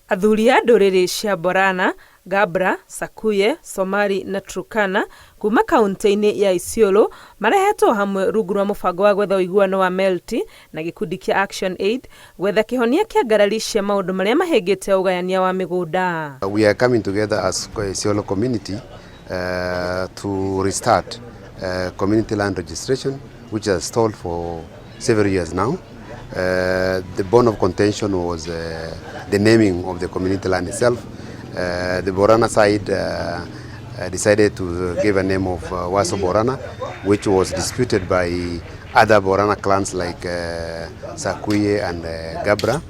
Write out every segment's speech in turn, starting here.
Athuri a ndũrĩrĩ cia Borana, Gabra, Sakuye, Somali na Turkana kuma kaunti-inĩ ya Isiolo marehetwo hamwe rungu rwa mũbango wa gwetha ũiguano wa Melty na gĩkundi kĩa Action Aid gwetha kĩhonia kĩa ngarari cia maũndũ marĩa mahĩngĩte ũgayania wa mĩgũnda. We are coming together as Isiolo community to restart community land registration, which has stalled for several years now. The bone of contention was the naming of the community land itself. The Borana side decided to give a name of Waso Borana, which was disputed by other Borana clans like Sakuye and Gabra.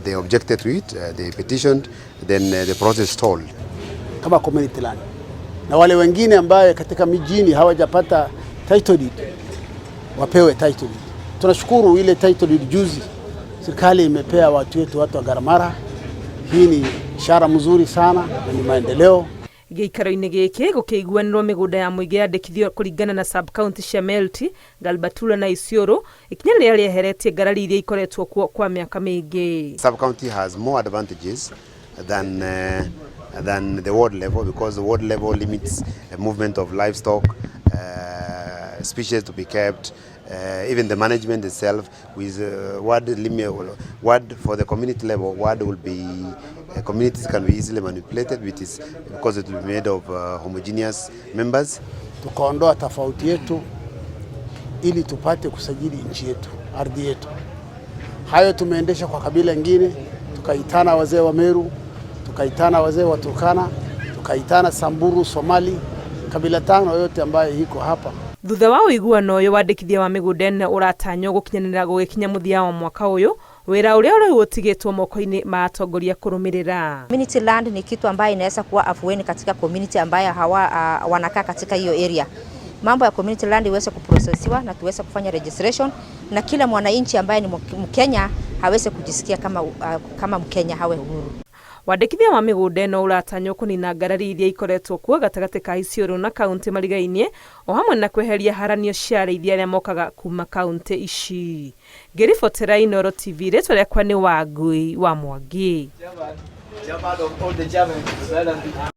They objected to it, they petitioned, then the process stalled. Kama community land. Na wale wengine ambaye katika mijini hawajapata title deed wapewe title deed. Tunashukuru ile title deed juzi serikali imepea watu wetu, watu wa Garamara. Hii ni ishara mzuri sana na ni maendeleo. Gĩikaro-inĩ gĩkĩ gũkĩiguanĩrwo mĩgũnda ya mũingĩ yandĩkithio kũringana na sub county cia Melty, Galbatula na Isiolo, ikinya rĩrĩa rĩeheretie ngarari iria ikoretwo kuo kwa mĩaka mĩingĩ. Sub county has more advantages than the ward level, because the ward level limits the movement of livestock, species to be kept, even the management itself. With ward for the community level, ward will be communities can be easily manipulated, because it will be made of homogeneous members. Tukaondoa tofauti yetu ili tupate kusajili nchi yetu, ardhi yetu. Hayo tumeendesha kwa kabila nyingine, tukaitana wazee wa Meru, tukaitana wazee wa Turkana, tukaitana Samburu, Somali, kabila tano yote ambayo iko hapa. Thutha wa ũiguano ũyũ wandĩkithia wa mĩgũnda ũratanywo gũkinyanĩra gũgĩkinya mũthia wa mwaka ũyũ, wĩra ũrĩa ũrĩ ũtigĩtwo moko-inĩ ma atongoria kũrũmĩrĩra. Community land ni kitu ambayo inaweza kuwa afueni katika community ambayo wanakaa katika hiyo area. Mambo ya community land iweze kuprocessiwa na tuweze kufanya registration, na kila mwananchi ambaye ni Mkenya haweze kujisikia kama Mkenya, hawe huru. Wandĩkithia wa mĩgũnda ĩno ũratanywo kũnina ngarari iria ikoretwo kuo gatagatĩ ka Isiolo na kaunti marigainie, o hamwe na kweheria haranio cia arĩithia arĩa mokaga kuma kaunti ici. Ngĩribotera Inooro TV, rĩtwa rĩakwa nĩ Wangui wa Mwangi.